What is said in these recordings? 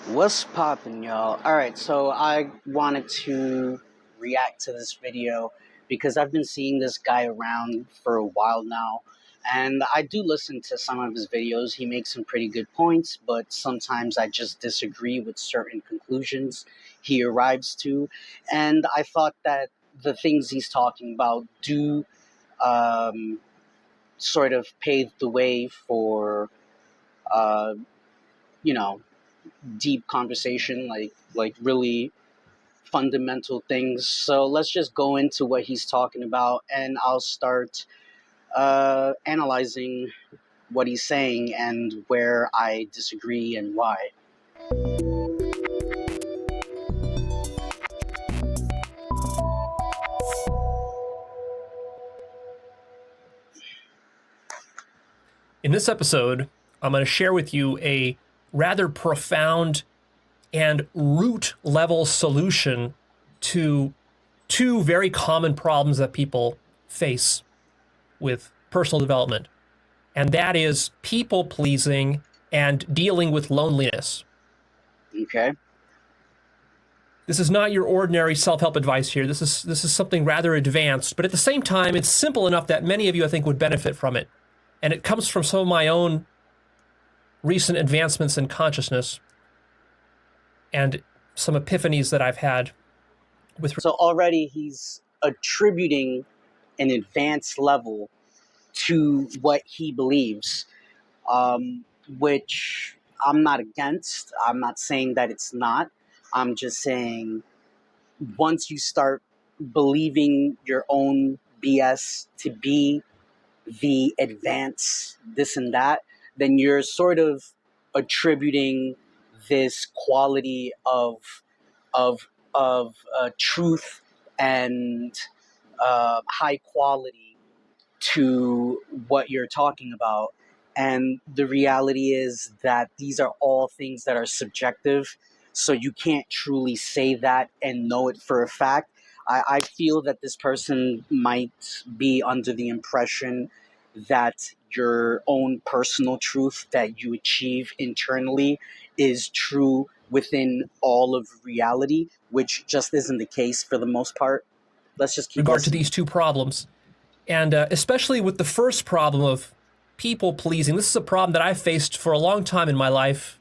What's poppin', y'all? Alright, so I wanted to react to this video because I've been seeing this guy around for a while now, and I do listen to some of his videos. He makes some pretty good points, but sometimes I just disagree with certain conclusions he arrives to, and I thought that the things he's talking about do um, sort of pave the way for, uh, you know, deep conversation, like really fundamental things. So let's just go into what he's talking about, and I'll start analyzing what he's saying and where I disagree and why. In this episode, I'm going to share with you a rather profound and root level solution to two very common problems that people face with personal development. And that is people pleasing and dealing with loneliness. Okay. This is not your ordinary self-help advice here. This is something rather advanced, but at the same time, it's simple enough that many of you, I think, would benefit from it. And it comes from some of my own recent advancements in consciousness and some epiphanies that I've had with. So already he's attributing an advanced level to what he believes, which I'm not against. I'm not saying that it's not. I'm just saying once you start believing your own BS to be the advance this and that, then you're sort of attributing this quality of truth and high quality to what you're talking about. And the reality is that these are all things that are subjective, so you can't truly say that and know it for a fact. I feel that this person might be under the impression that your own personal truth that you achieve internally is true within all of reality, which just isn't the case for the most part. Let's just keep regard to listening. these two problems. And especially with the first problem of people pleasing, this is a problem that I've faced for a long time in my life,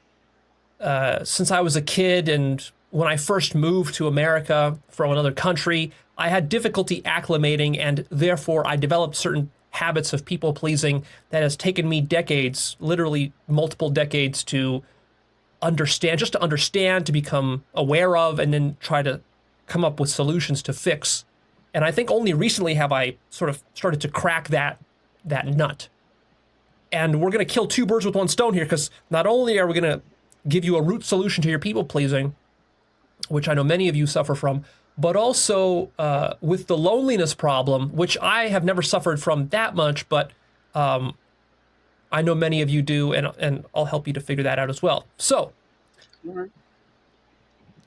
since I was a kid. And when I first moved to America from another country, I had difficulty acclimating, and therefore I developed certain habits of people pleasing that has taken me decades, literally multiple decades, to understand, just to understand, to become aware of, and then try to come up with solutions to fix. And I think only recently have I sort of started to crack that nut. And we're going to kill two birds with one stone here, because not only are we going to give you a root solution to your people pleasing, which I know many of you suffer from, but also with the loneliness problem, which I have never suffered from that much, but I know many of you do, and I'll help you to figure that out as well. So,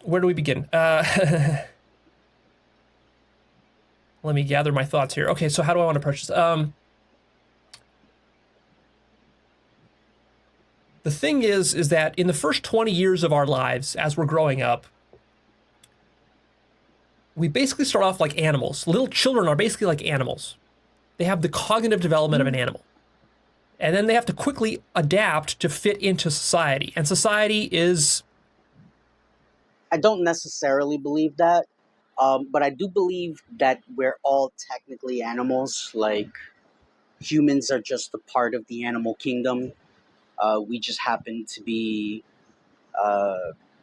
where do we begin? Let me gather my thoughts here. Okay, so how do I want to approach this? The thing is that in the first 20 years of our lives, as we're growing up, we basically start off like animals. Little children are basically like animals. They have the cognitive development of an animal. And then they have to quickly adapt to fit into society. And society is... I don't necessarily believe that, but I do believe that we're all technically animals. Like, humans are just a part of the animal kingdom. We just happen to be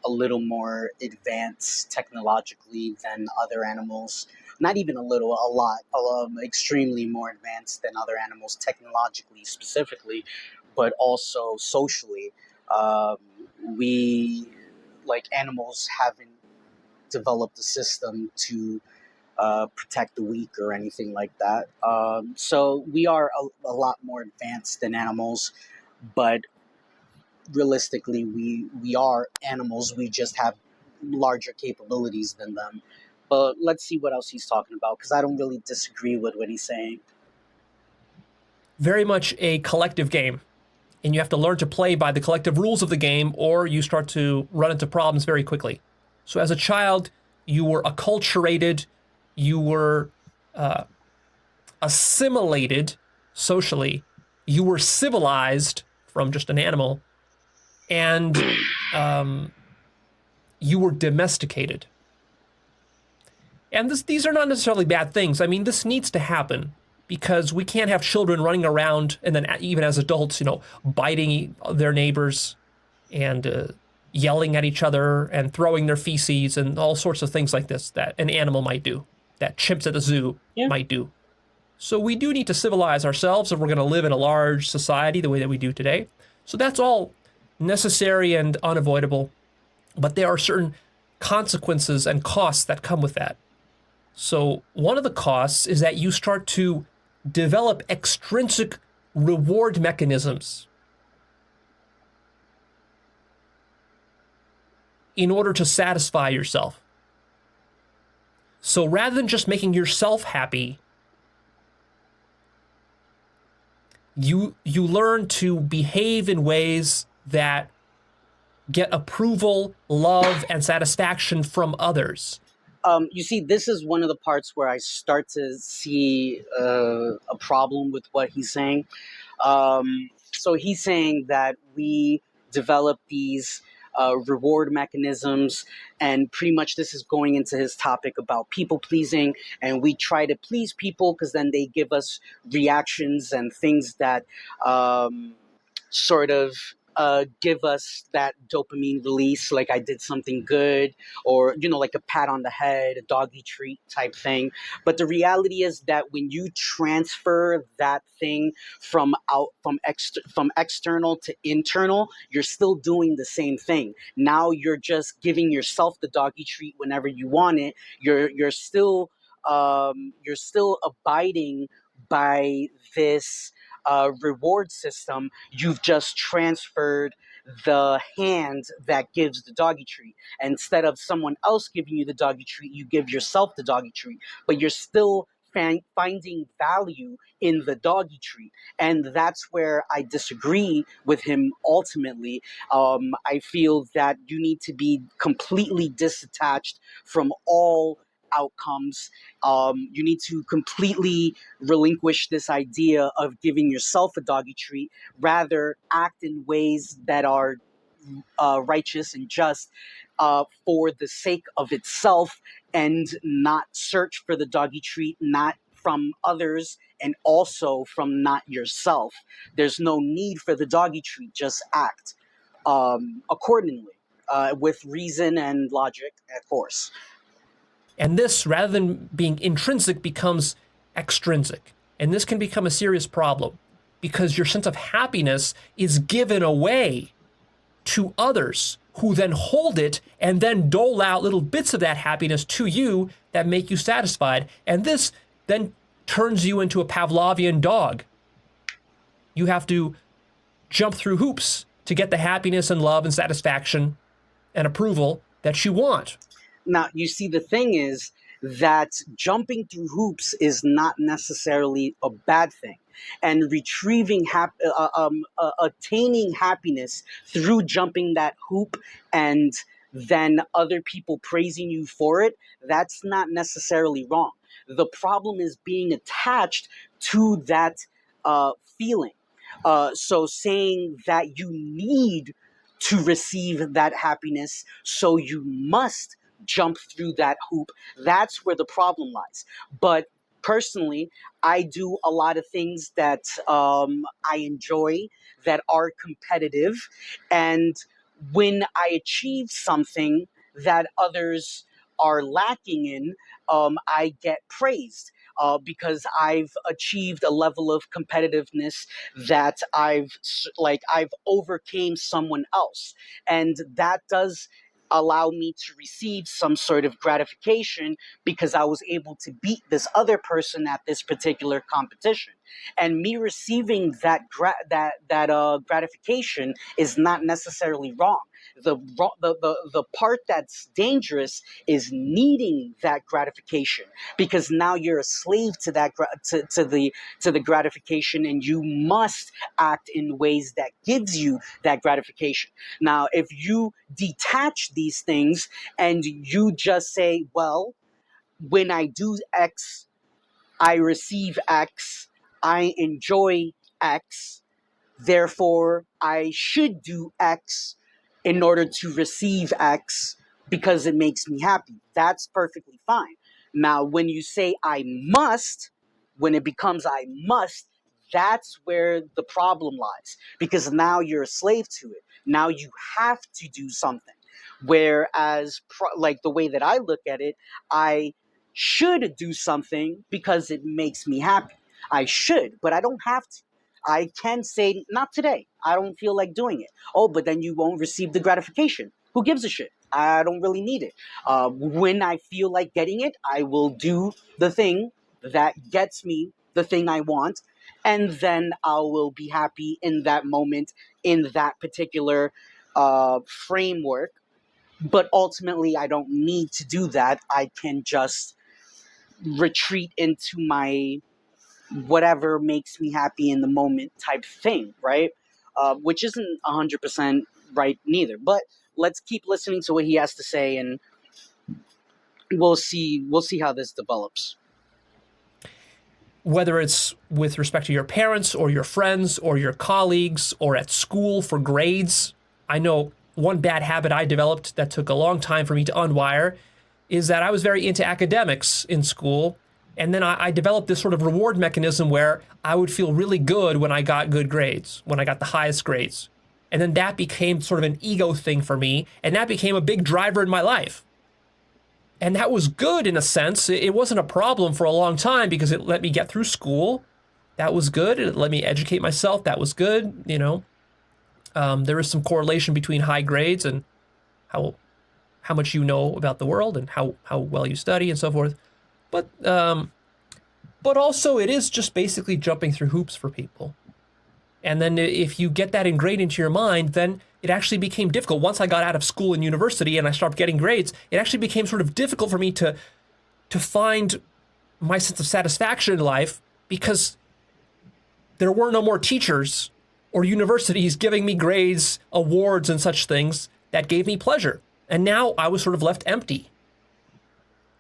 a little more advanced technologically than other animals. Not even a little, a lot, extremely more advanced than other animals, technologically specifically, but also socially. Um, we, like animals, haven't developed a system to protect the weak or anything like that. So we are a lot more advanced than animals, but realistically, we are animals. We just have larger capabilities than them. But let's see what else he's talking about, because I don't really disagree with what he's saying. very much a collective game. and you have to learn to play by the collective rules of the game, or you start to run into problems very quickly. So as a child, you were acculturated, you were assimilated socially, you were civilized from just an animal, and you were domesticated. And these are not necessarily bad things. I mean, this needs to happen because we can't have children running around and then even as adults, biting their neighbors and yelling at each other and throwing their feces and all sorts of things like this that an animal might do, that chimps at the zoo Yeah. might do. So we do need to civilize ourselves if we're going to live in a large society the way that we do today. So that's all necessary and unavoidable. But there are certain consequences and costs that come with that. So one of the costs is that you start to develop extrinsic reward mechanisms in order to satisfy yourself. So rather than just making yourself happy, you learn to behave in ways that get approval, love, and satisfaction from others. You see, this is one of the parts where I start to see a problem with what he's saying. So he's saying that we develop these reward mechanisms, and pretty much this is going into his topic about people pleasing, and we try to please people because then they give us reactions and things that sort of give us that dopamine release, like I did something good, or like a pat on the head, a doggy treat type thing. But the reality is that when you transfer that thing from external to internal, you're still doing the same thing. Now you're just giving yourself the doggy treat whenever you want it. You're still abiding by this reward system. You've just transferred the hand that gives the doggy treat. And instead of someone else giving you the doggy treat, you give yourself the doggy treat, but you're still finding value in the doggy treat. And that's where I disagree with him ultimately. I feel that you need to be completely disattached from all outcomes. You need to completely relinquish this idea of giving yourself a doggy treat, rather act in ways that are righteous and just for the sake of itself, and not search for the doggy treat, not from others and also from not yourself. There's no need for the doggy treat, just act accordingly with reason and logic, of course. And this, rather than being intrinsic, becomes extrinsic. And this can become a serious problem because your sense of happiness is given away to others who then hold it and then dole out little bits of that happiness to you that make you satisfied. And this then turns you into a Pavlovian dog. You have to jump through hoops to get the happiness and love and satisfaction and approval that you want. Now, you see, the thing is that jumping through hoops is not necessarily a bad thing. And attaining happiness through jumping that hoop and then other people praising you for it, that's not necessarily wrong. The problem is being attached to that feeling. So saying that you need to receive that happiness, so you must jump through that hoop, that's where the problem lies. But personally, I do a lot of things that I enjoy that are competitive. And when I achieve something that others are lacking in, I get praised. Because I've achieved a level of competitiveness that I've overcame someone else, and that does allow me to receive some sort of gratification because I was able to beat this other person at this particular competition. And me receiving that gratification is not necessarily wrong. The part that's dangerous is needing that gratification, because now you're a slave to that to the gratification, and you must act in ways that gives you that gratification. Now, if you detach these things and you just say, well, when I do X, I receive X, I enjoy X, therefore I should do X in order to receive X because it makes me happy. That's perfectly fine. Now, when you say I must, when it becomes I must, that's where the problem lies, because now you're a slave to it. Now you have to do something. Whereas, like the way that I look at it, I should do something because it makes me happy. I should, but I don't have to. I can say, not today. I don't feel like doing it. Oh, but then you won't receive the gratification. Who gives a shit? I don't really need it. When I feel like getting it, I will do the thing that gets me the thing I want, and then I will be happy in that moment, in that particular framework. But ultimately, I don't need to do that. I can just retreat into my whatever makes me happy in the moment type thing, right? Which isn't 100% right neither. But let's keep listening to what he has to say, and we'll see how this develops. Whether it's with respect to your parents or your friends or your colleagues or at school for grades, I know one bad habit I developed that took a long time for me to unwire is that I was very into academics in school. And then I developed this sort of reward mechanism where I would feel really good when I got good grades, when I got the highest grades. And then that became sort of an ego thing for me. And that became a big driver in my life. And that was good in a sense. It wasn't a problem for a long time because it let me get through school. That was good. It let me educate myself. That was good. There is some correlation between high grades and how much you know about the world and how well you study and so forth. But also it is just basically jumping through hoops for people. And then if you get that ingrained into your mind, then it actually became difficult. Once I got out of school and university and I started getting grades, it actually became sort of difficult for me to find my sense of satisfaction in life, because there were no more teachers or universities giving me grades, awards, and such things that gave me pleasure. And now I was sort of left empty.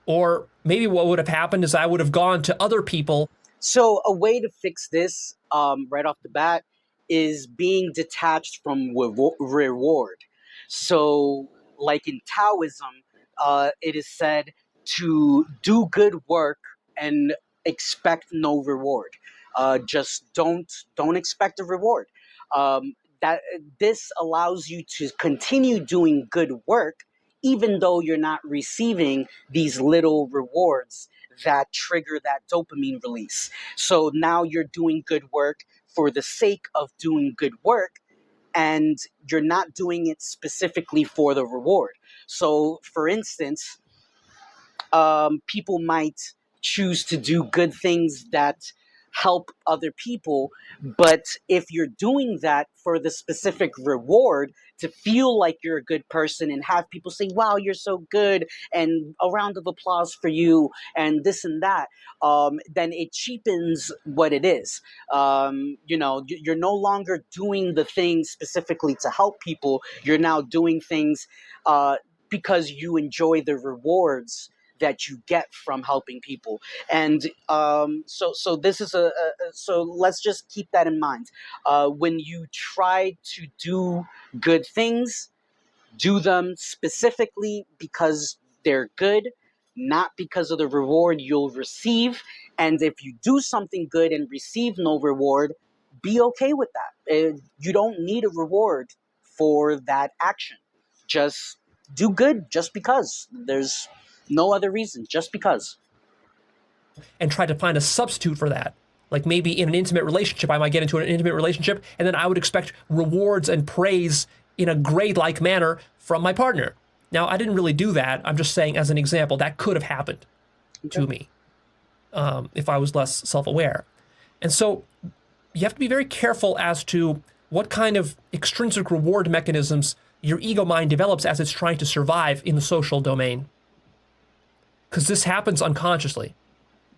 Or maybe what would have happened is I would have gone to other people. So a way to fix this right off the bat is being detached from reward. So, like in Taoism, it is said to do good work and expect no reward. Just don't expect a reward. That this allows you to continue doing good work even though you're not receiving these little rewards that trigger that dopamine release. So now you're doing good work for the sake of doing good work, and you're not doing it specifically for the reward. So, for instance, people might choose to do good things that help other people, but if you're doing that for the specific reward to feel like you're a good person and have people say, wow, you're so good, and a round of applause for you, and this and that, then it cheapens what it is. You're no longer doing the things specifically to help people. You're now doing things because you enjoy the rewards that you get from helping people. And so this is so let's just keep that in mind. When you try to do good things, do them specifically because they're good, not because of the reward you'll receive. And if you do something good and receive no reward, be okay with that. You don't need a reward for that action. Just do good just because. There's no other reason, just because. And try to find a substitute for that. Like maybe in an intimate relationship, I might get into an intimate relationship, and then I would expect rewards and praise in a grade-like manner from my partner. Now, I didn't really do that. I'm just saying, as an example, that could have happened to me if I was less self-aware. And so you have to be very careful as to what kind of extrinsic reward mechanisms your ego mind develops as it's trying to survive in the social domain. Because this happens unconsciously.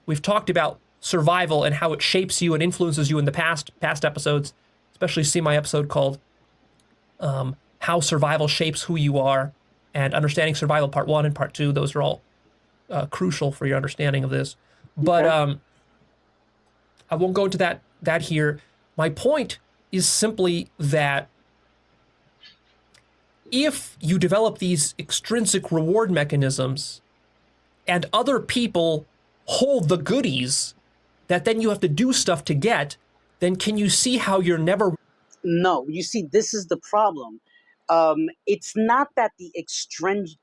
We've talked about survival and how it shapes you and influences you in the past episodes, especially see my episode called How Survival Shapes Who You Are, and Understanding Survival Part 1 and Part 2. Those are all crucial for your understanding of this. But I won't go into that here. My point is simply that if you develop these extrinsic reward mechanisms and other people hold the goodies that then you have to do stuff to get, then can you see how you're never... No, you see, this is the problem. It's not that the extrinsic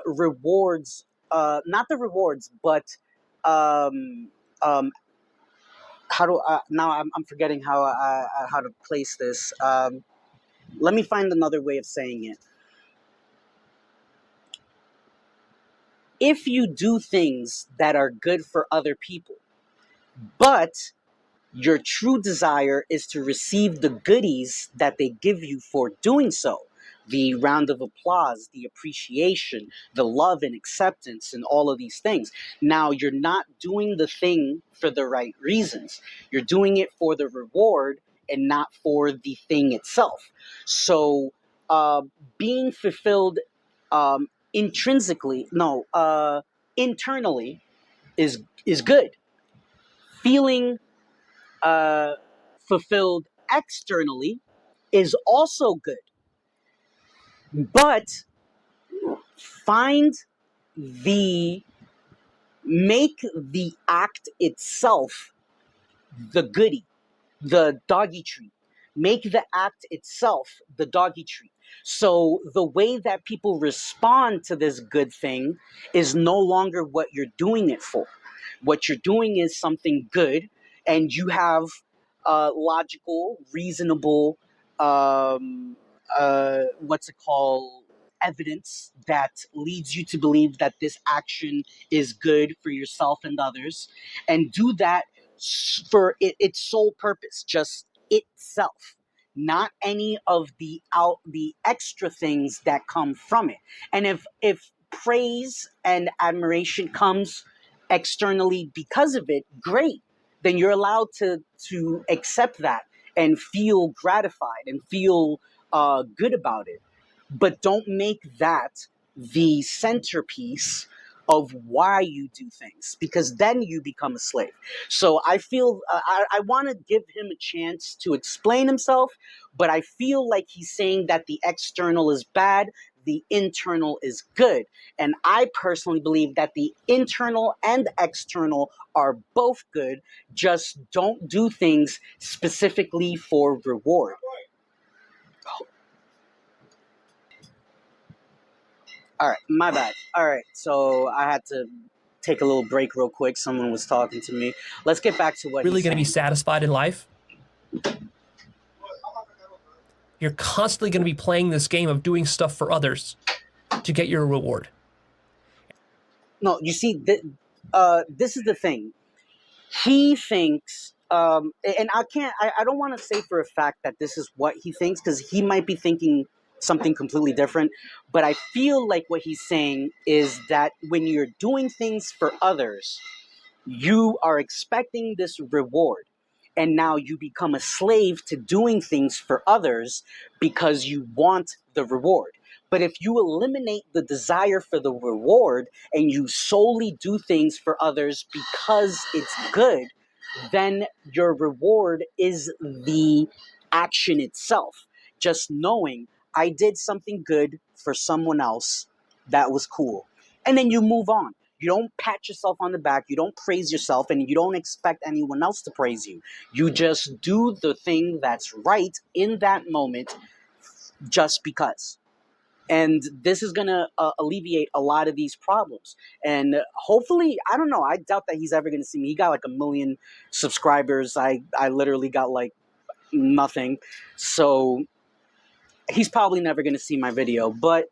rewards, not the rewards, but um, how do now I'm forgetting how to place this. Let me find another way of saying it. If you do things that are good for other people, but your true desire is to receive the goodies that they give you for doing so, the round of applause, the appreciation, the love and acceptance, and all of these things. Now, you're not doing the thing for the right reasons. You're doing it for the reward and not for the thing itself. So, being fulfilled internally is good. Feeling fulfilled externally is also good. But find the make the act itself the goodie, the doggy treat. Make the act itself the doggy treat. So the way that people respond to this good thing is no longer what you're doing it for. What you're doing is something good, and you have logical, reasonable, what's it called, evidence that leads you to believe that this action is good for yourself and others, and do that for its sole purpose, just itself, not any of the extra things that come from it. And if praise and admiration comes externally because of it, great. Then you're allowed to accept that and feel gratified and feel good about it. But don't make that the centerpiece of why you do things, because then you become a slave. So I feel I want to give him a chance to explain himself, but I feel like he's saying that the external is bad, the internal is good. And I personally believe that the internal and external are both good, just don't do things specifically for reward. All right, my bad. All right, so I had to take a little break real quick. Someone was talking to me. Let's get back to what really he's going to be saying. satisfied in life, you're constantly going to be playing this game of doing stuff for others to get your reward. No, you see, this is the thing. He thinks, and I don't want to say for a fact that this is what he thinks, because he might be thinking something completely different. But I feel like what he's saying is that when you're doing things for others, you are expecting this reward. And now you become a slave to doing things for others because you want the reward. But if you eliminate the desire for the reward and you solely do things for others because it's good, then your reward is the action itself. Just knowing I did something good for someone else that was cool. And then you move on. You don't pat yourself on the back, you don't praise yourself, and you don't expect anyone else to praise you. You just do the thing that's right in that moment just because. And this is going to alleviate a lot of these problems. And hopefully, I don't know, I doubt that he's ever going to see me. He got like 1 million subscribers. I literally got like nothing. So he's probably never going to see my video. But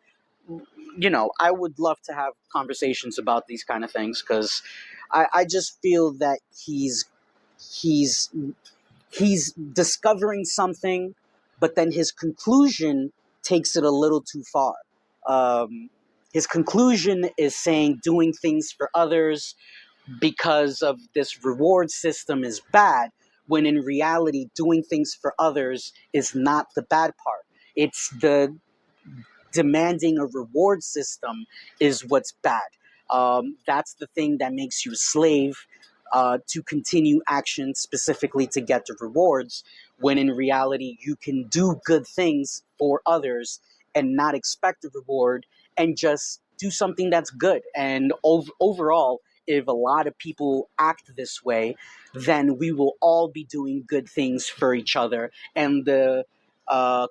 you know, I would love to have conversations about these kind of things, because I just feel that he's discovering something but then his conclusion takes it a little too far. His conclusion is saying doing things for others because of this reward system is bad, when in reality, doing things for others is not the bad part. It's the demanding a reward system is what's bad. That's the thing that makes you a slave, to continue action specifically to get the rewards, when in reality you can do good things for others and not expect a reward and just do something that's good. And overall, if a lot of people act this way, then we will all be doing good things for each other, and the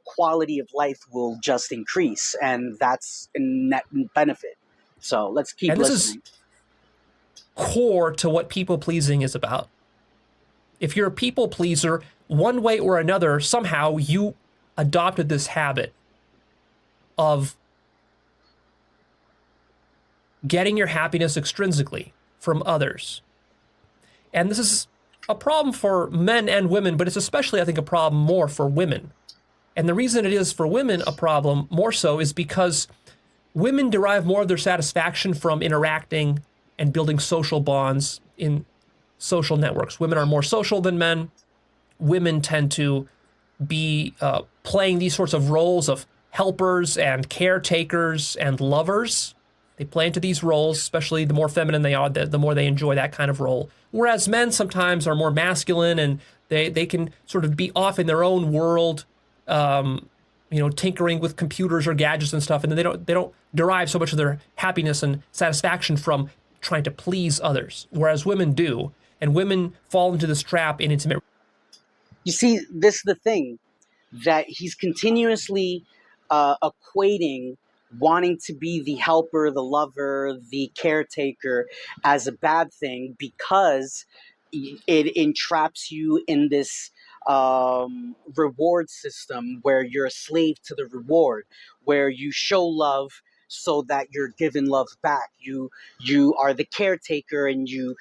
quality of life will just increase, and that's a net benefit. So let's keep And this is listening. core to what people pleasing is about. If you're a people pleaser, one way or another, somehow you adopted this habit of getting your happiness extrinsically from others. And this is a problem for men and women, but it's especially, I think, a problem more for women. And the reason it is for women a problem more so is because women derive more of their satisfaction from interacting and building social bonds in social networks. Women are more social than men. Women tend to be playing these sorts of roles of helpers and caretakers and lovers. They play into these roles, especially the more feminine they are, the more they enjoy that kind of role. Whereas men sometimes are more masculine, and they can sort of be off in their own world, tinkering with computers or gadgets and stuff, and then they don't derive so much of their happiness and satisfaction from trying to please others, whereas women do, and women fall into this trap in intimate. You see, this is the thing, that he's continuously equating wanting to be the helper, the lover, the caretaker as a bad thing, because it entraps you in this reward system where you're a slave to the reward, where you show love so that you're given love back. You are the caretaker, and you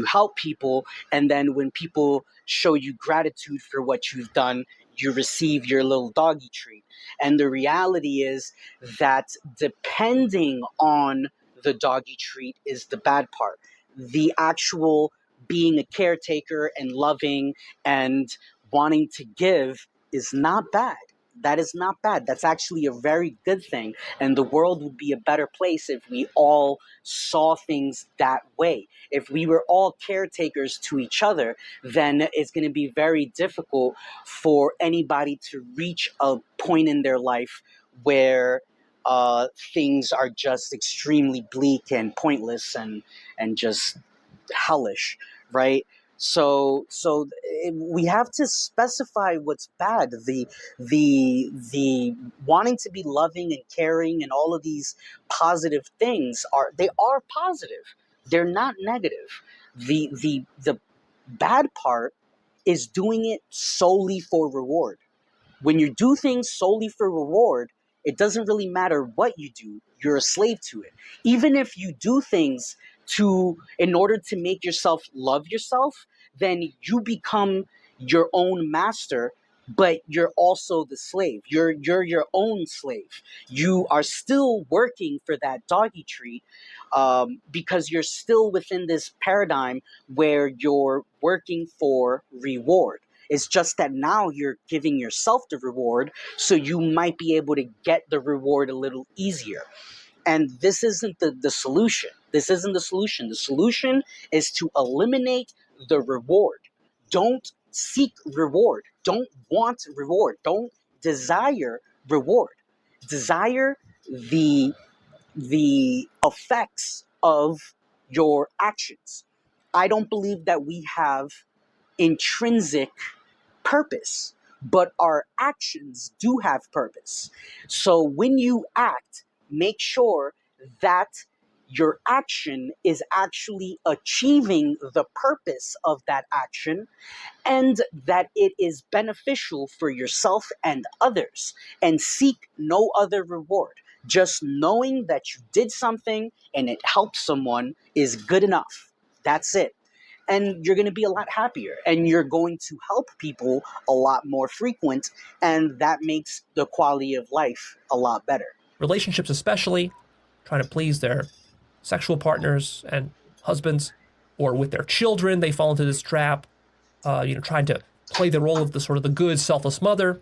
help people, and then when people show you gratitude for what you've done, you receive your little doggy treat. And the reality is that depending on the doggy treat is the bad part. The actual being a caretaker and loving and wanting to give is not bad. That is not bad. That's actually a very good thing. And the world would be a better place if we all saw things that way. If we were all caretakers to each other, then it's going to be very difficult for anybody to reach a point in their life where things are just extremely bleak and pointless and just hellish, right? So we have to specify what's bad. The wanting to be loving and caring and all of these positive things are positive. They're not negative. The bad part is doing it solely for reward. When you do things solely for reward, it doesn't really matter what you do. You're a slave to it. Even if you do things in order to make yourself love yourself, then you become your own master, but you're also the slave. You're your own slave. You are still working for that doggy treat, because you're still within this paradigm where you're working for reward. It's just that now you're giving yourself the reward, so you might be able to get the reward a little easier. And this isn't the solution. This isn't the solution. The solution is to eliminate the reward. Don't seek reward. Don't want reward. Don't desire reward. Desire the effects of your actions. I don't believe that we have intrinsic purpose, but our actions do have purpose. So when you act, make sure that your action is actually achieving the purpose of that action, and that it is beneficial for yourself and others, and seek no other reward. Just knowing that you did something and it helped someone is good enough. That's it. and you're going to be a lot happier, and you're going to help people a lot more frequent, and that makes the quality of life a lot better. Relationships, especially, trying to please their sexual partners and husbands, or with their children, they fall into this trap. Trying to play the role of the sort of the good, selfless mother,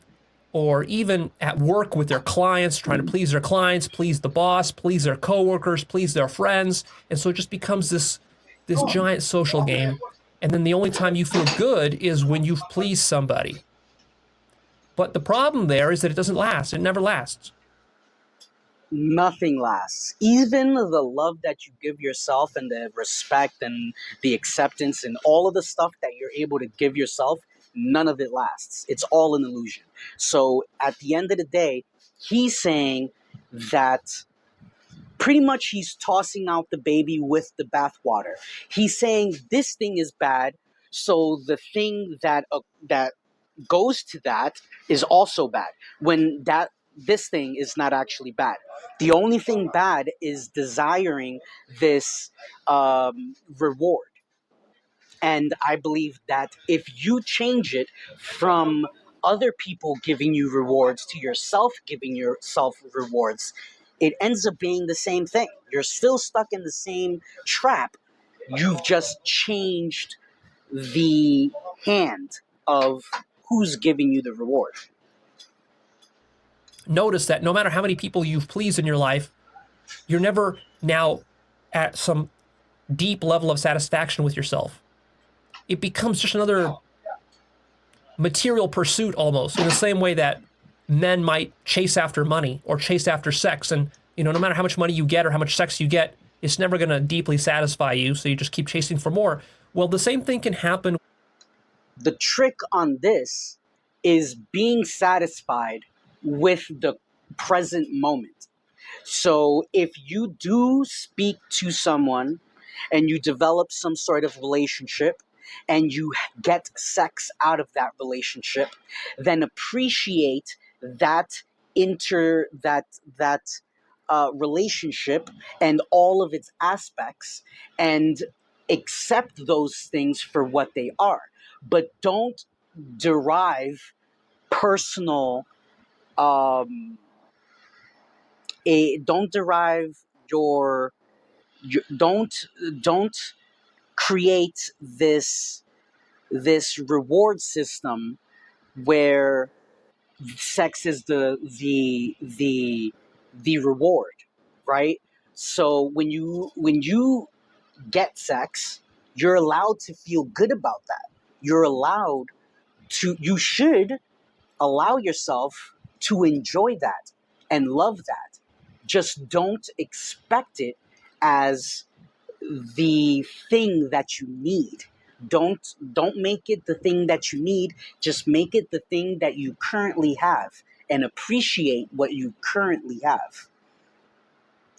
or even at work with their clients, trying to please their clients, please the boss, please their coworkers, please their friends, and so it just becomes this giant social game. And then the only time you feel good is when you've pleased somebody. But the problem there is that it doesn't last. It never lasts. Nothing lasts. Even the love that you give yourself, and the respect and the acceptance and all of the stuff that you're able to give yourself, none of it lasts. It's all an illusion. So at the end of the day, he's saying that pretty much he's tossing out the baby with the bathwater. He's saying this thing is bad, so the thing that goes to that is also bad, when this thing is not actually bad. The only thing bad is desiring this reward. And I believe that if you change it from other people giving you rewards to yourself giving yourself rewards, it ends up being the same thing. You're still stuck in the same trap. You've just changed the hand of who's giving you the reward. Notice that no matter how many people you've pleased in your life, you're never now at some deep level of satisfaction with yourself. It becomes just another material pursuit almost, in the same way that men might chase after money or chase after sex. And, no matter how much money you get or how much sex you get, it's never going to deeply satisfy you. So you just keep chasing for more. Well, the same thing can happen. The trick on this is being satisfied with the present moment. So if you do speak to someone and you develop some sort of relationship and you get sex out of that relationship, then appreciate that relationship and all of its aspects, and accept those things for what they are. But don't derive personal don't derive your don't create this reward system where sex is the reward, right? So when you get sex, you're allowed to feel good about that. You should allow yourself to enjoy that and love that. Just don't expect it as the thing that you need. Don't make it the thing that you need. Just make it the thing that you currently have, and appreciate what you currently have.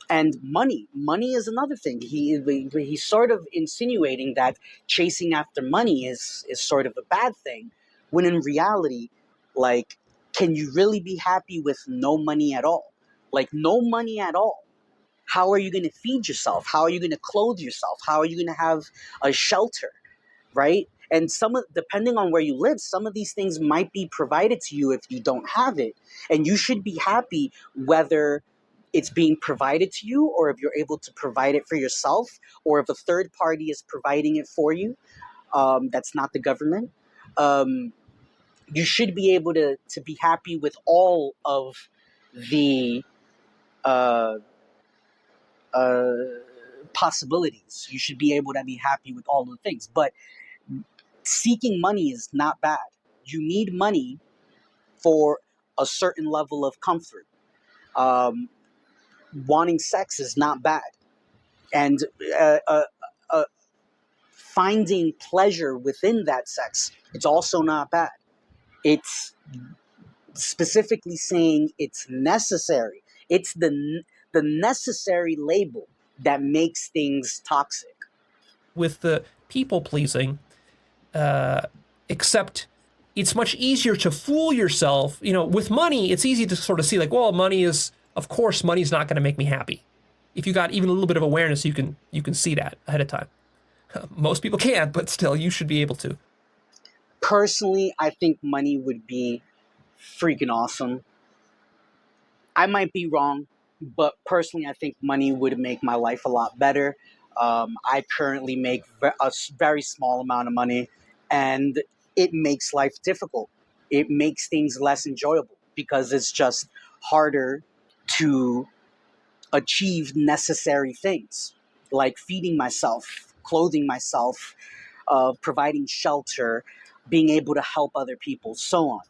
And money is another thing. He's sort of insinuating that chasing after money is sort of a bad thing, when in reality, like, can you really be happy with no money at all? Like, no money at all. How are you going to feed yourself? How are you going to clothe yourself? How are you going to have a shelter, right? And depending on where you live, some of these things might be provided to you if you don't have it. And you should be happy whether it's being provided to you, or if you're able to provide it for yourself, or if a third party is providing it for you. That's not the government. You should be able to be happy with all of the possibilities. You should be able to be happy with all the things. But seeking money is not bad. You need money for a certain level of comfort. Wanting sex is not bad. And finding pleasure within that sex, it's also not bad. It's specifically saying it's necessary. It's the necessary label that makes things toxic. With the people pleasing, except it's much easier to fool yourself. With money, it's easy to sort of see like, well, of course, money's not going to make me happy. If you got even a little bit of awareness, you can see that ahead of time. Most people can't, but still, you should be able to. Personally, I think money would be freaking awesome. I might be wrong, but personally, I think money would make my life a lot better. I currently make a very small amount of money, and it makes life difficult. It makes things less enjoyable because it's just harder to achieve necessary things like feeding myself, clothing myself, providing shelter, being able to help other people, so on.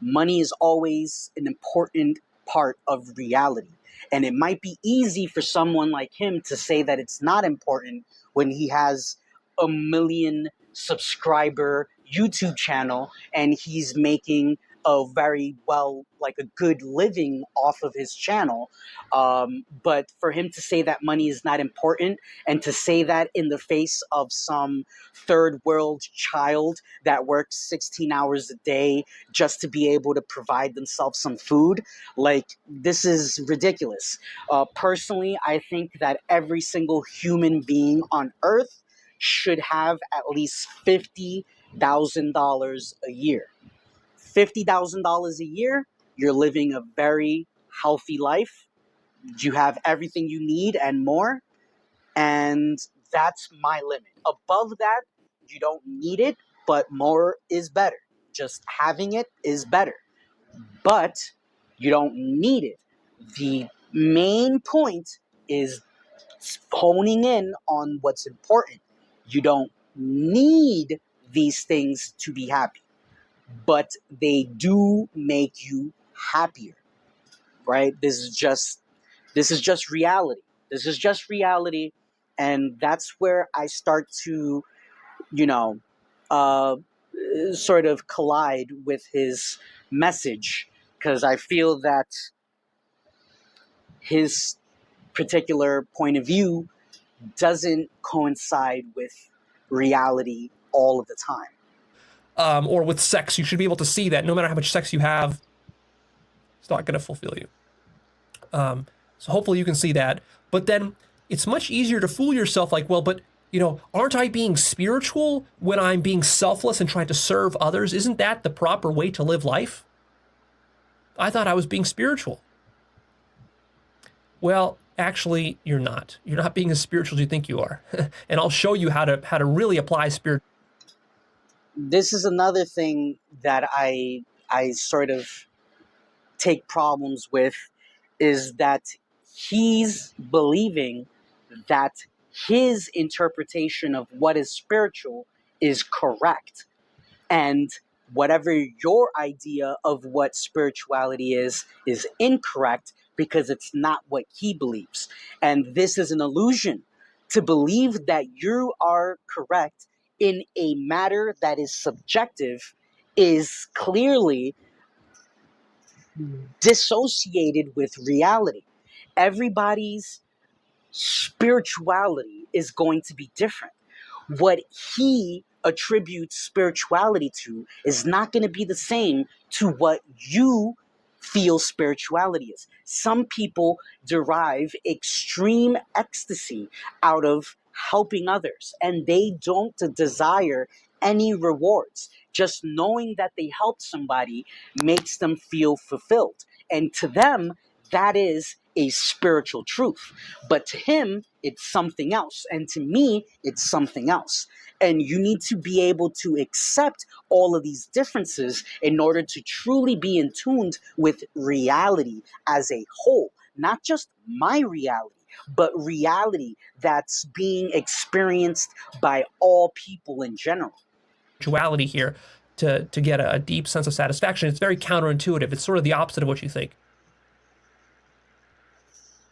Money is always an important part of reality. And it might be easy for someone like him to say that it's not important when he has a million subscriber YouTube channel and he's making a very well, like a good living off of his channel. But for him to say that money is not important and to say that in the face of some third world child that works 16 hours a day just to be able to provide themselves some food, like, this is ridiculous. Personally, I think that every single human being on earth should have at least $50,000 a year. $50,000 a year, you're living a very healthy life. You have everything you need and more, and that's my limit. Above that, you don't need it, but more is better. Just having it is better, but you don't need it. The main point is honing in on what's important. You don't need these things to be happy, but they do make you happier, right? This is just reality. This is just reality, and that's where I start to, you know, uh, sort of collide with his message, because I feel that his particular point of view doesn't coincide with reality all of the time. Or with sex, you should be able to see that no matter how much sex you have, it's not going to fulfill you. So hopefully you can see that. But then it's much easier to fool yourself like, well, but aren't I being spiritual when I'm being selfless and trying to serve others? Isn't that the proper way to live life? I thought I was being spiritual. Well, actually, you're not. You're not being as spiritual as you think you are. And I'll show you how to really apply spirit. This is another thing that I sort of take problems with, is that he's believing that his interpretation of what is spiritual is correct, and whatever your idea of what spirituality is incorrect because it's not what he believes. And this is an illusion. To believe that you are correct in a matter that is subjective is clearly dissociated with reality. Everybody's spirituality is going to be different. What he attributes spirituality to is not going to be the same to what you feel spirituality is. Some people derive extreme ecstasy out of helping others, and they don't desire any rewards. Just knowing that they helped somebody makes them feel fulfilled. And to them, that is a spiritual truth. But to him, it's something else. And to me, it's something else. And you need to be able to accept all of these differences in order to truly be in tune with reality as a whole. Not just my reality, but reality that's being experienced by all people in general. Spirituality here to get a deep sense of satisfaction. It's very counterintuitive. It's sort of the opposite of what you think.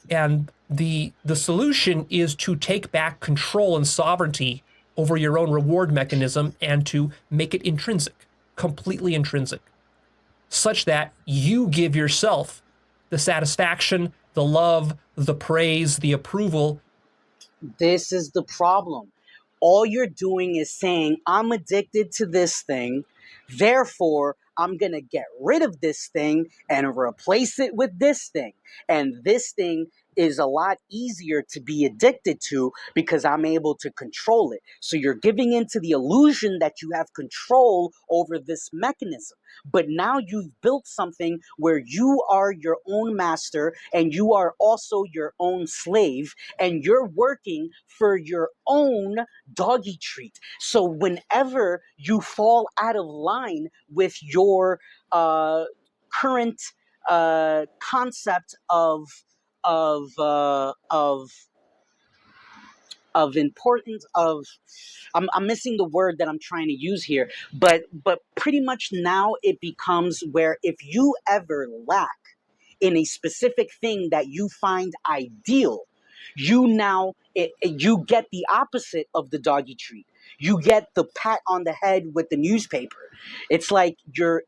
And the solution is to take back control and sovereignty over your own reward mechanism and to make it intrinsic, completely intrinsic, such that you give yourself the satisfaction, the love, the praise, the approval. This is the problem. All you're doing is saying, I'm addicted to this thing, therefore, I'm going to get rid of this thing and replace it with this thing. And this thing is a lot easier to be addicted to because I'm able to control it. So you're giving into the illusion that you have control over this mechanism. But now you've built something where you are your own master and you are also your own slave, and you're working for your own doggy treat. So whenever you fall out of line with your current concept of importance of, I'm missing the word that I'm trying to use here, but pretty much now it becomes where if you ever lack in a specific thing that you find ideal, you get the opposite of the doggy treat. You get the pat on the head with the newspaper. It's like you're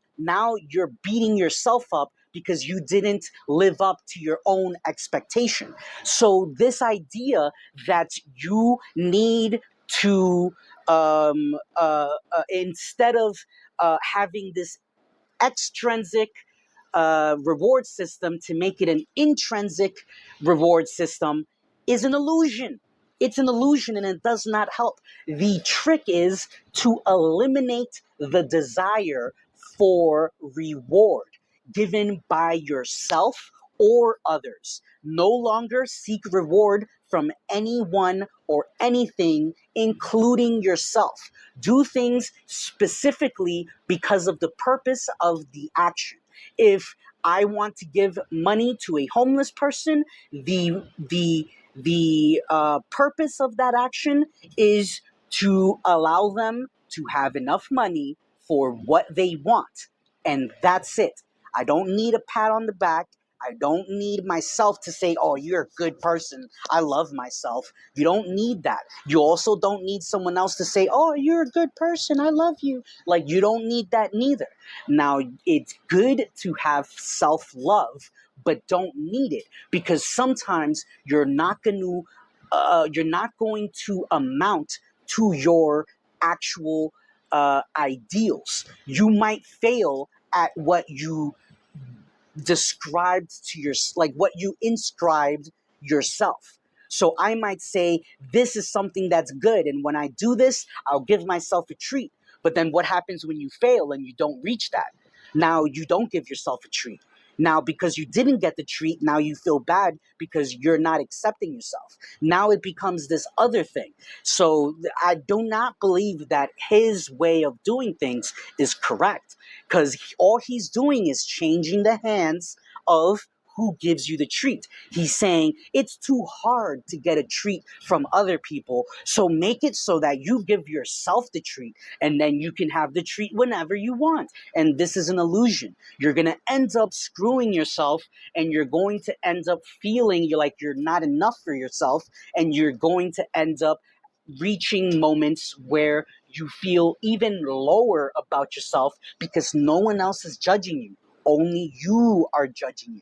beating yourself up because you didn't live up to your own expectation. So this idea that you need to instead of having this extrinsic reward system to make it an intrinsic reward system is an illusion. It's an illusion and it does not help. The trick is to eliminate the desire for reward given by yourself or others. No longer seek reward from anyone or anything, including yourself. Do things specifically because of the purpose of the action. If I want to give money to a homeless person, the purpose of that action is to allow them to have enough money for what they want, and that's it. I don't need a pat on the back. I don't need myself to say, oh, you're a good person. I love myself. You don't need that. You also don't need someone else to say, oh, you're a good person. I love you. Like, you don't need that neither. Now, it's good to have self-love, but don't need it, because sometimes you're not going to amount to your actual ideals. You might fail at what you described to your, like what you inscribed yourself. So I might say this is something that's good, and when I do this, I'll give myself a treat. But then what happens when you fail and you don't reach that? Now you don't give yourself a treat. Now, because you didn't get the treat, now you feel bad because you're not accepting yourself. Now it becomes this other thing. So I do not believe that his way of doing things is correct, because all he's doing is changing the hands of who gives you the treat. He's saying it's too hard to get a treat from other people, so make it so that you give yourself the treat, and then you can have the treat whenever you want. And this is an illusion. You're going to end up screwing yourself, and you're going to end up feeling you're not enough for yourself, and you're going to end up reaching moments where you feel even lower about yourself because no one else is judging you. Only you are judging you.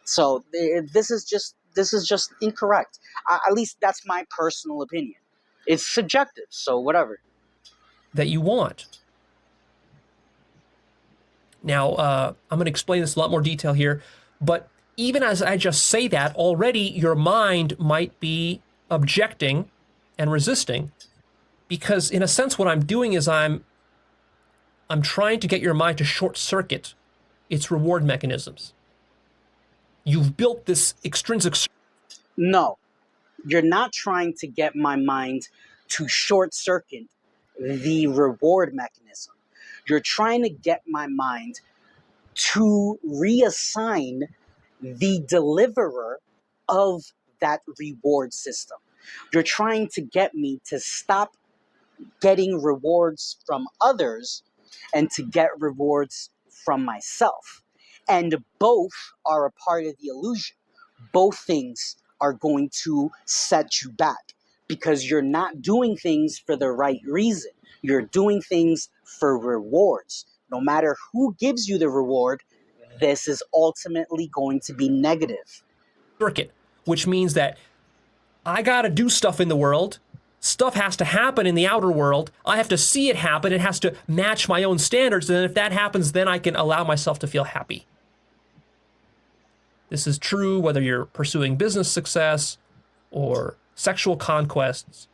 So this is just incorrect. At least that's my personal opinion. It's subjective, so whatever. That you want. Now, I'm going to explain this in a lot more detail here, but even as I just say that, already your mind might be objecting and resisting, because in a sense what I'm doing is I'm trying to get your mind to short circuit its reward mechanisms. You've built this extrinsic. No, you're not trying to get my mind to short circuit the reward mechanism. You're trying to get my mind to reassign the deliverer of that reward system. You're trying to get me to stop getting rewards from others and to get rewards from myself. And both are a part of the illusion. Both things are going to set you back because you're not doing things for the right reason. You're doing things for rewards. No matter who gives you the reward, this is ultimately going to be negative. Circuit, which means that I got to do stuff in the world. Stuff has to happen in the outer world. I have to see it happen. It has to match my own standards. And if that happens, then I can allow myself to feel happy. This is true whether you're pursuing business success or sexual conquests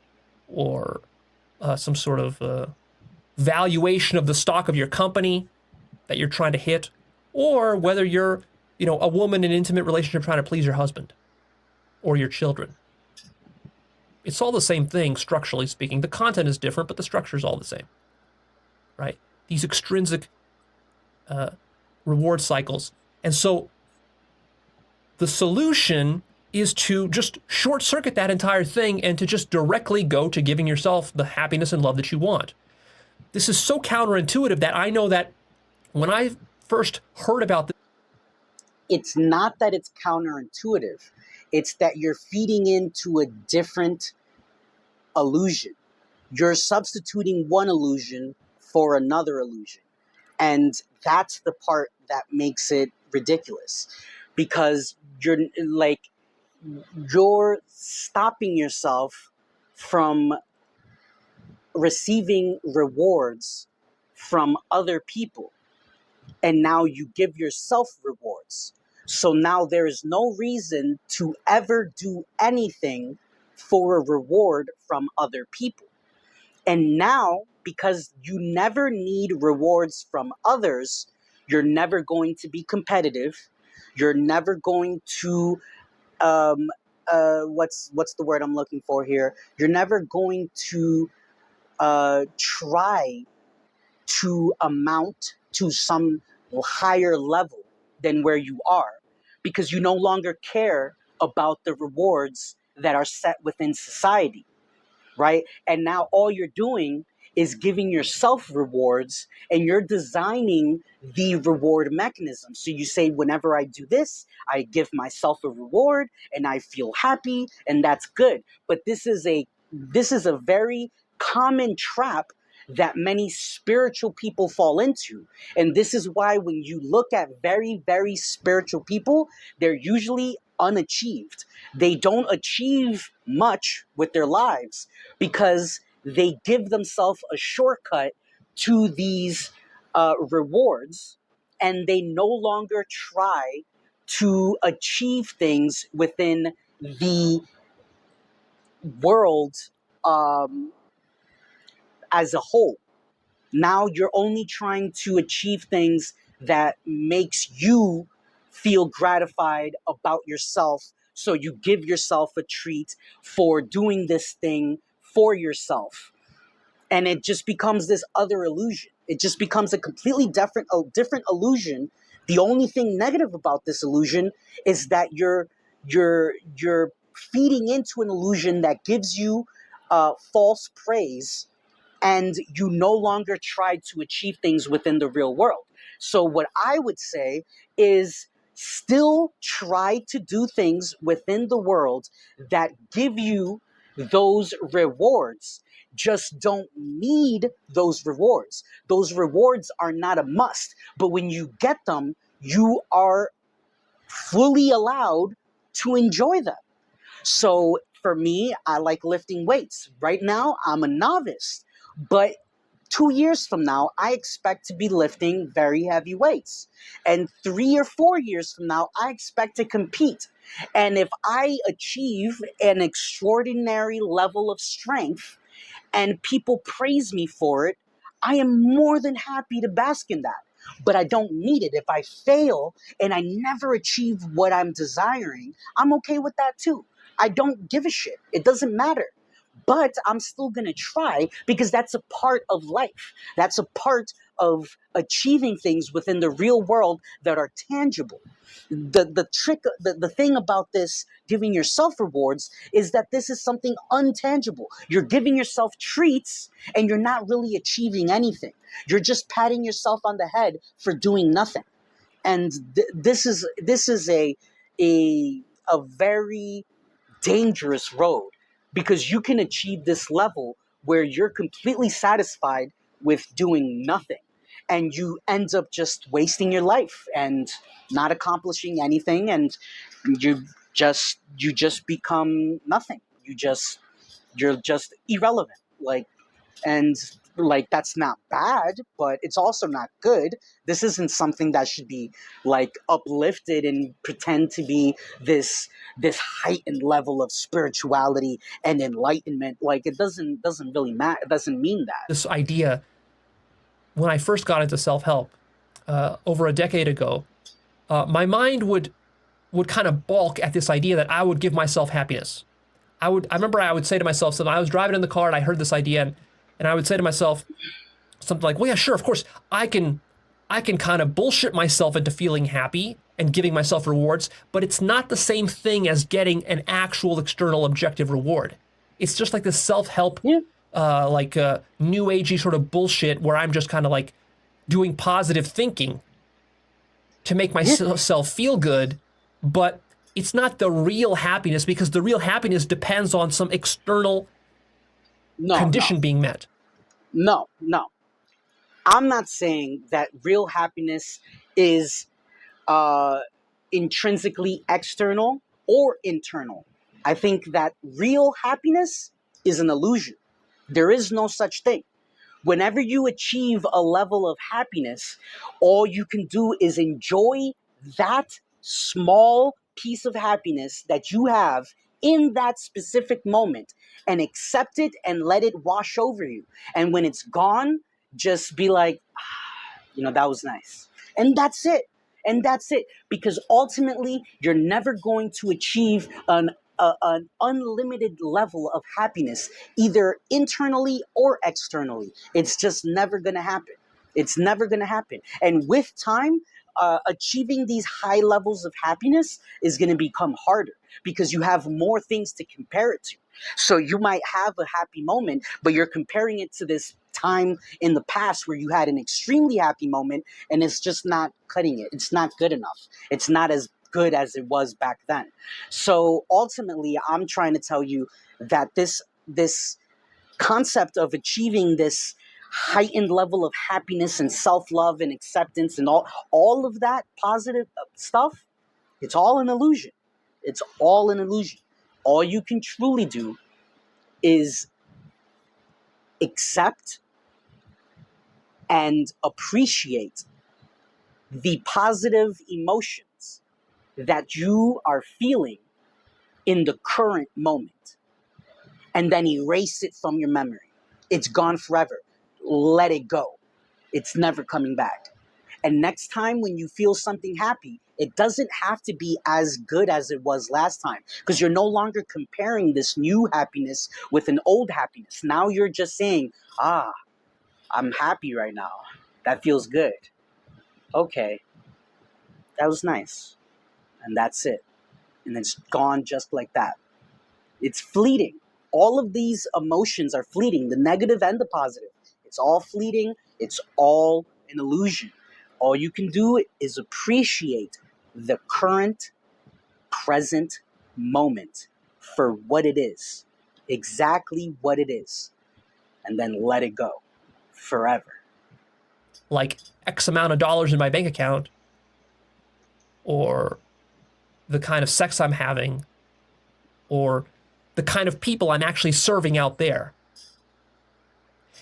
or some sort of valuation of the stock of your company that you're trying to hit, or whether you're, a woman in an intimate relationship trying to please your husband or your children. It's all the same thing, structurally speaking. The content is different, but the structure is all the same, right? These extrinsic reward cycles. And so the solution is to just short circuit that entire thing and to just directly go to giving yourself the happiness and love that you want. This is so counterintuitive that I know that when I first heard about this, It's not that it's counterintuitive. It's that you're feeding into a different illusion. You're substituting one illusion for another illusion. And that's the part that makes it ridiculous. Because you're stopping yourself from receiving rewards from other people. And now you give yourself rewards. So now there is no reason to ever do anything for a reward from other people. And now, because you never need rewards from others, you're never going to be competitive. You're never going to what's the word I'm looking for here? You're never going to try to amount to some higher level than where you are, because you no longer care about the rewards that are set within society, right? And now all you're doing is giving yourself rewards, and you're designing the reward mechanism. So you say, whenever I do this, I give myself a reward and I feel happy, and that's good. But this is a very common trap that many spiritual people fall into. And this is why when you look at very, very spiritual people, they're usually unachieved. They don't achieve much with their lives because they give themselves a shortcut to these rewards, and they no longer try to achieve things within the world as a whole. Now you're only trying to achieve things that makes you feel gratified about yourself. So you give yourself a treat for doing this thing for yourself. And it just becomes this other illusion. It just becomes a completely different illusion. The only thing negative about this illusion is that you're feeding into an illusion that gives you false praise, and you no longer try to achieve things within the real world. So what I would say is still try to do things within the world that give you those rewards. Just don't need those rewards. Those rewards are not a must, but when you get them, you are fully allowed to enjoy them. So for me, I like lifting weights. Right now, I'm a novice, but 2 years from now, I expect to be lifting very heavy weights. And 3 or 4 years from now, I expect to compete. And if I achieve an extraordinary level of strength and people praise me for it, I am more than happy to bask in that. But I don't need it. If I fail and I never achieve what I'm desiring, I'm okay with that too. I don't give a shit. It doesn't matter. But I'm still going to try because that's a part of life. That's a part of achieving things within the real world that are tangible. The thing about this giving yourself rewards is that this is something untangible. You're giving yourself treats and you're not really achieving anything. You're just patting yourself on the head for doing nothing. And this is a very dangerous road, because you can achieve this level where you're completely satisfied with doing nothing, and you end up just wasting your life and not accomplishing anything, and you just become nothing. You're just irrelevant. And like that's not bad, but it's also not good. This isn't something that should be like uplifted and pretend to be this heightened level of spirituality and enlightenment. Like it doesn't really matter. It doesn't mean that. This idea, when I first got into self-help over a decade ago, my mind would kind of balk at this idea that I would give myself happiness. I remember I would say to myself, so I was driving in the car and I heard this idea, and I would say to myself something like, well, yeah, sure, of course, I can kind of bullshit myself into feeling happy and giving myself rewards, but it's not the same thing as getting an actual external objective reward. It's just like this self-help, Yeah. new agey sort of bullshit where I'm just kind of like doing positive thinking to make myself feel good, but it's not the real happiness, because the real happiness depends on some external No, condition being met. no. I'm not saying that real happiness is uh, intrinsically external or internal. I think that real happiness is an illusion. There is no such thing. Whenever you achieve a level of happiness, all you can do is enjoy that small piece of happiness that you have in that specific moment and accept it and let it wash over you. And when it's gone, just be like, that was nice. And that's it. And that's it. Because ultimately, you're never going to achieve an unlimited level of happiness, either internally or externally. It's just never going to happen. It's never going to happen. And with time, achieving these high levels of happiness is going to become harder because you have more things to compare it to. So you might have a happy moment, but you're comparing it to this time in the past where you had an extremely happy moment, and it's just not cutting it. It's not good enough. It's not as good as it was back then. So ultimately, I'm trying to tell you that this concept of achieving this heightened level of happiness and self-love and acceptance and all of that positive stuff, it's all an illusion. It's all an illusion. All you can truly do is accept and appreciate the positive emotions that you are feeling in the current moment, and then erase it from your memory. It's gone forever. Let it go. It's never coming back. And next time when you feel something happy, it doesn't have to be as good as it was last time, because you're no longer comparing this new happiness with an old happiness. Now you're just saying, I'm happy right now. That feels good. Okay, that was nice. And that's it. And it's gone just like that. It's fleeting. All of these emotions are fleeting, the negative and the positive. It's all fleeting. It's all an illusion. All you can do is appreciate the current, present moment for what it is, exactly what it is, and then let it go forever. Like X amount of dollars in my bank account, or the kind of sex I'm having, or the kind of people I'm actually serving out there.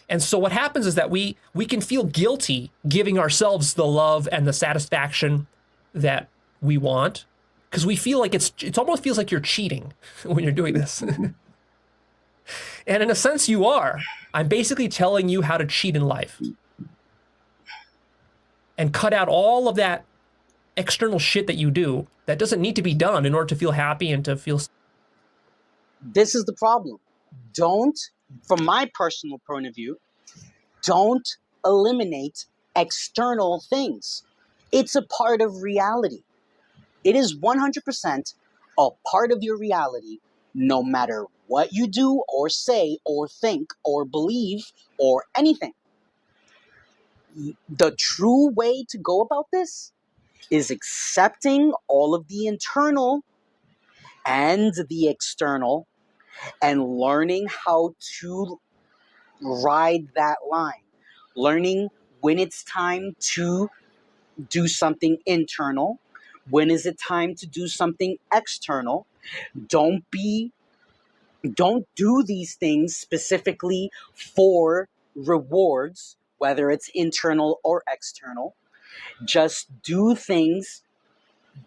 And so what happens is that we can feel guilty giving ourselves the love and the satisfaction that we want, because we feel like it almost feels like you're cheating when you're doing this. And in a sense you are. I'm basically telling you how to cheat in life and cut out all of that external shit that you do that doesn't need to be done in order to feel happy and to feel. This is the problem. From my personal point of view, don't eliminate external things. It's a part of reality. It is 100% a part of your reality, no matter what you do or say or think or believe or anything. The true way to go about this is accepting all of the internal and the external and learning how to ride that line. Learning when it's time to do something internal, when is it time to do something external. Don't do these things specifically for rewards, whether it's internal or external. Just do things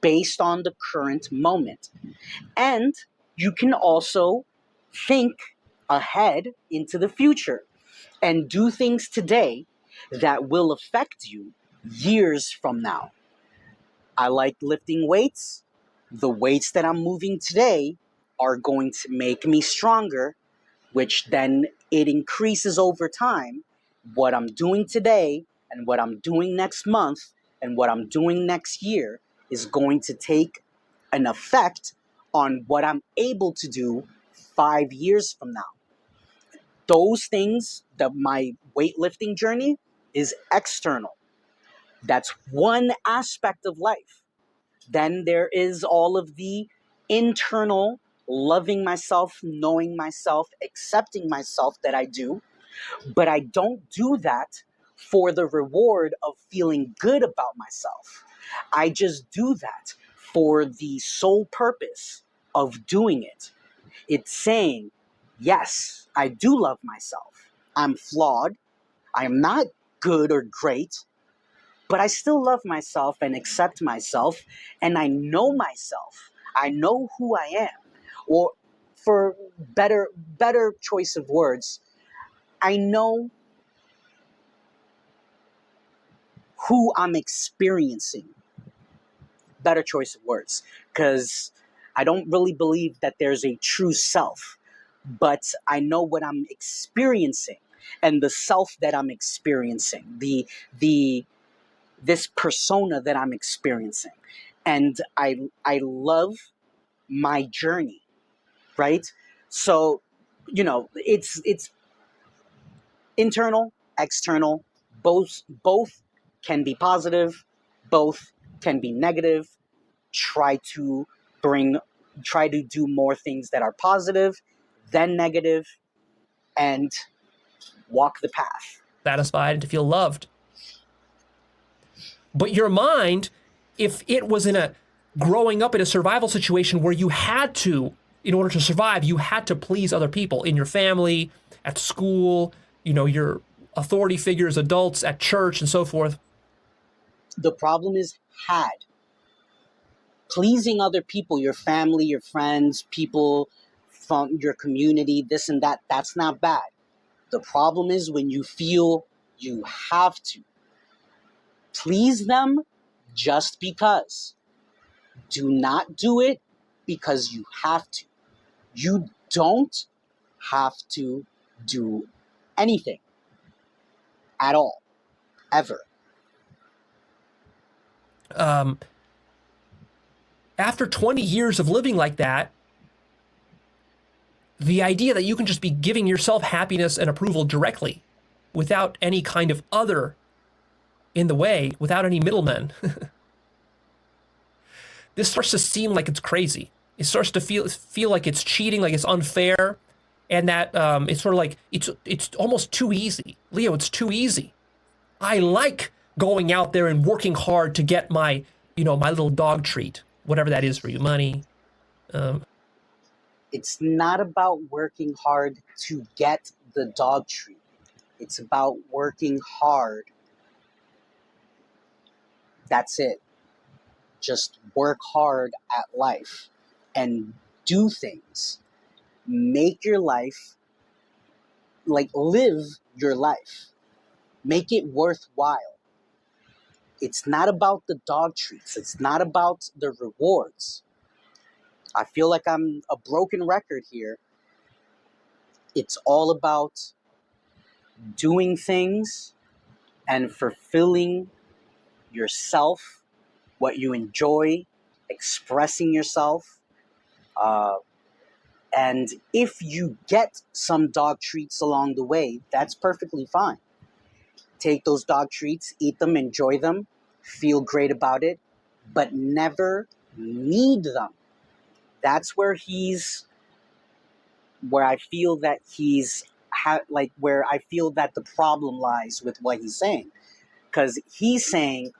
based on the current moment. And you can also think ahead into the future and do things today that will affect you years from now. I like lifting weights. The weights that I'm moving today are going to make me stronger, which then it increases over time. What I'm doing today and what I'm doing next month and what I'm doing next year is going to take an effect on what I'm able to do 5 years from now. Those things, that my weightlifting journey is external. That's one aspect of life. Then there is all of the internal loving myself, knowing myself, accepting myself that I do. But I don't do that for the reward of feeling good about myself. I just do that for the sole purpose of doing it. It's saying, yes, I do love myself. I'm flawed. I am not good or great, but I still love myself and accept myself, and I know myself. I know who I am. Or for better choice of words, I know who I'm experiencing. Better choice of words, because I don't really believe that there's a true self, but I know what I'm experiencing and the self that I'm experiencing, the this persona that I'm experiencing. And I love my journey, right? So, it's internal, external, both can be positive, both can be negative. Try to bring try to do more things that are positive than negative, and walk the path. Satisfied and to feel loved. But your mind, if it was in a growing up in a survival situation where you had to, in order to survive, you had to please other people in your family, at school, your authority figures, adults at church, and so forth. The problem is had. Pleasing other people, your family, your friends, people from your community, this and that, that's not bad. The problem is when you feel you have to please them just because. Do not do it because you have to. You don't have to do anything at all, ever. After 20 years of living like that, the idea that you can just be giving yourself happiness and approval directly without any kind of other in the way, without any middlemen, this starts to seem like it's crazy. It starts to feel like it's cheating, like it's unfair, and that it's sort of like it's almost too easy. Leo, it's too easy. I like going out there and working hard to get my my little dog treat, whatever that is for you, money. It's not about working hard to get the dog treat. It's about working hard. That's it. Just work hard at life and do things. Make your life, like, live your life. Make it worthwhile. It's not about the dog treats. It's not about the rewards. I feel like I'm a broken record here. It's all about doing things and fulfilling yourself, what you enjoy, expressing yourself. Uh, and if you get some dog treats along the way, that's perfectly fine. Take those dog treats, eat them, enjoy them, feel great about it, but never need them. That's where where I feel that where I feel that the problem lies with what he's saying. Because he's saying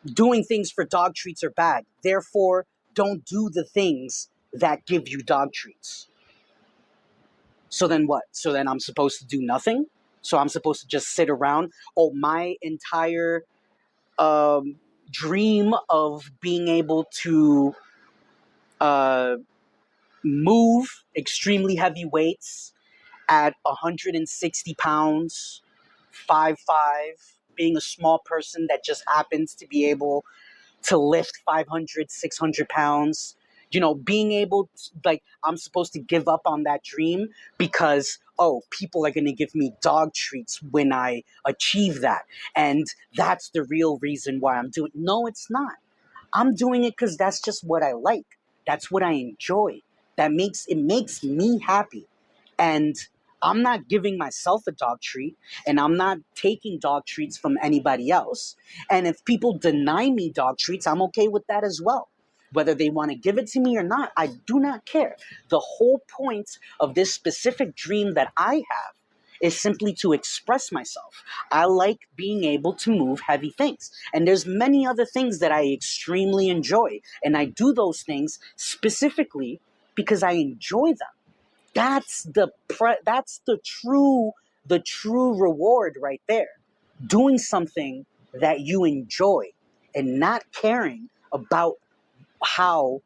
doing things for dog treats are bad. Therefore, don't do the things that give you dog treats. So then what? So then I'm supposed to do nothing? So I'm supposed to just sit around? Oh, my entire um, dream of being able to uh, move extremely heavy weights at 160 pounds, 5'5", being a small person that just happens to be able to lift 500, 600 pounds, being able to, like, I'm supposed to give up on that dream because, oh, people are going to give me dog treats when I achieve that. And that's the real reason why I'm doing it. No, it's not. I'm doing it because that's just what I like. That's what I enjoy. It makes me happy. And I'm not giving myself a dog treat, and I'm not taking dog treats from anybody else. And if people deny me dog treats, I'm okay with that as well. Whether they want to give it to me or not, I do not care. The whole point of this specific dream that I have is simply to express myself. I like being able to move heavy things. And there's many other things that I extremely enjoy. And I do those things specifically because I enjoy them. That's the true reward right there. Doing something that you enjoy and not caring about how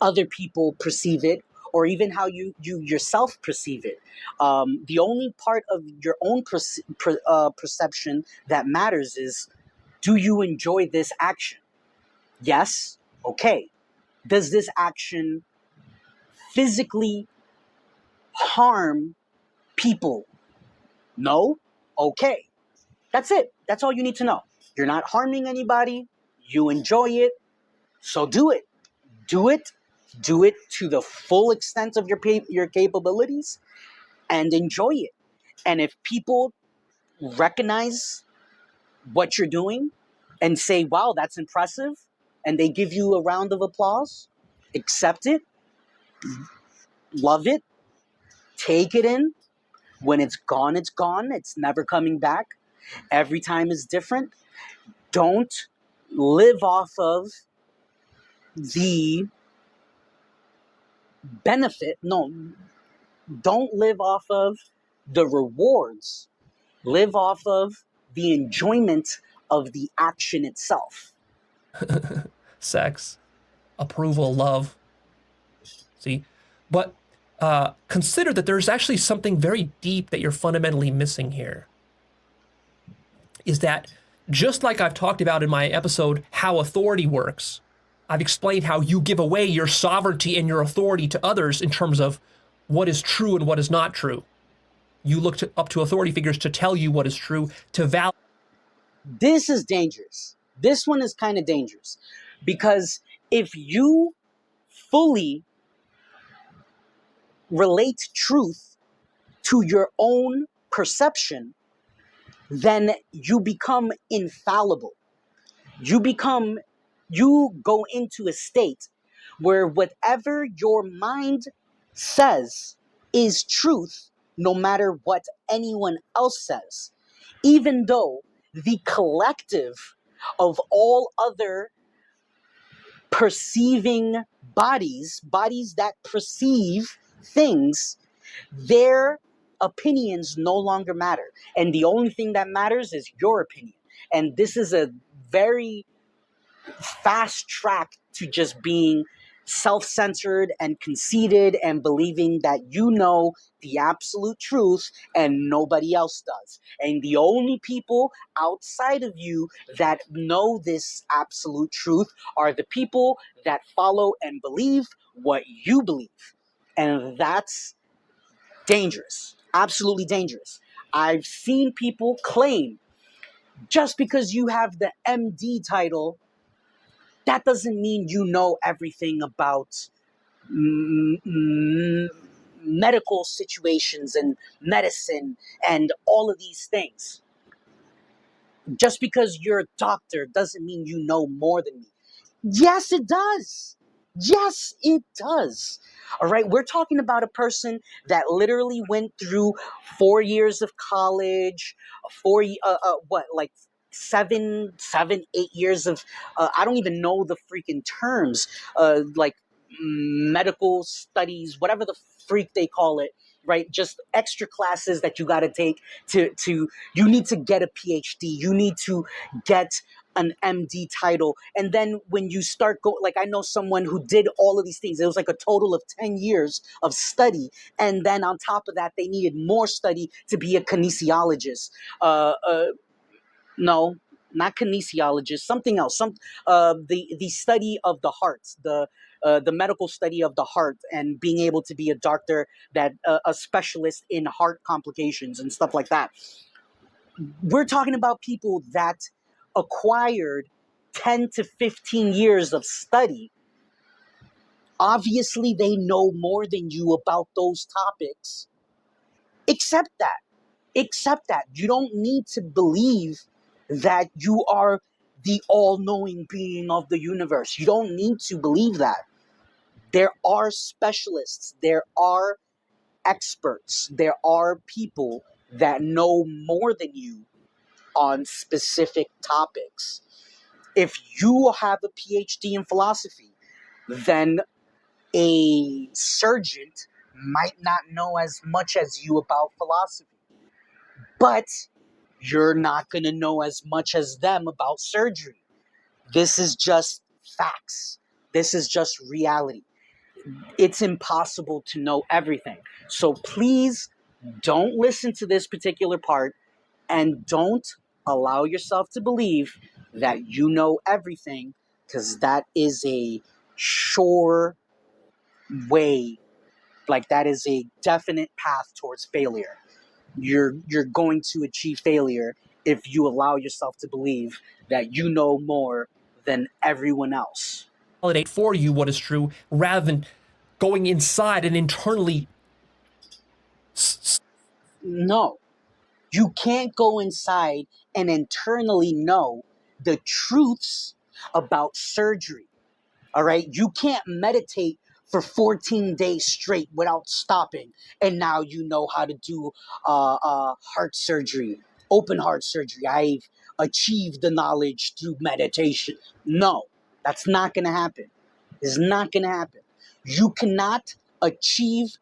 other people perceive it, or even how you yourself perceive it. The only part of your own perception that matters is, do you enjoy this action? Yes? Okay. Does this action physically harm people? No? Okay. That's it. That's all you need to know. You're not harming anybody. You enjoy it. So do it. Do it. Do it to the full extent of your capabilities and enjoy it. And if people recognize what you're doing and say, wow, that's impressive, and they give you a round of applause, accept it, love it, take it in. When it's gone, it's gone. It's never coming back. Every time is different. Don't live off of the benefit. No, don't live off of the rewards. Live off of the enjoyment of the action itself. Sex, approval, love. See? But consider that there's actually something very deep that you're fundamentally missing here. Is that just like I've talked about in my episode, How Authority Works, I've explained how you give away your sovereignty and your authority to others in terms of what is true and what is not true. You look up to authority figures to tell you what is true, to validate. This is dangerous. This one is kind of dangerous because if you fully relate truth to your own perception, then you become infallible. You go into a state where whatever your mind says is truth, no matter what anyone else says, even though the collective of all other perceiving bodies that perceive things, their opinions no longer matter. And the only thing that matters is your opinion. And this is a very fast track to just being self-centered and conceited and believing that you know the absolute truth and nobody else does. And the only people outside of you that know this absolute truth are the people that follow and believe what you believe. And that's dangerous. Absolutely dangerous. I've seen people claim just because you have the MD title, that doesn't mean you know everything about medical situations and medicine and all of these things. Just because you're a doctor doesn't mean you know more than me. Yes, it does. Yes, it does. All right, we're talking about a person that literally went through 4 years of college, like 7, 8 years of, I don't even know the freaking terms, like medical studies, whatever the freak they call it, right? Just extra classes that you got to take to you need to get a PhD, you need to get an MD title, and then when you start go, like I know someone who did all of these things. It was like a total of 10 years of study, and then on top of that, they needed more study to be a kinesiologist. Uh, uh, no, not kinesiologist, something else. The study of the heart, the medical study of the heart, and being able to be a doctor that a specialist in heart complications and stuff like that. We're talking about people that acquired 10 to 15 years of study. Obviously, they know more than you about those topics. Accept that. Accept that. You don't need to believe that you are the all knowing being of the universe. You don't need to believe that. There are specialists, there are experts, there are people that know more than you on specific topics. If you have a PhD in philosophy, then a surgeon might not know as much as you about philosophy. But you're not going to know as much as them about surgery. This is just facts. This is just reality. It's impossible to know everything. So please don't listen to this particular part and don't allow yourself to believe that you know everything, because that is a sure way, like that is a definite path towards failure. You're going to achieve failure if you allow yourself to believe that you know more than everyone else. Validate for you what is true rather than going inside and internally. No, you can't go inside and internally know the truths about surgery. All right. You can't meditate for 14 days straight without stopping. And now you know how to do heart surgery, open heart surgery. I've achieved the knowledge through meditation. No, that's not going to happen. It's not going to happen. You cannot achieve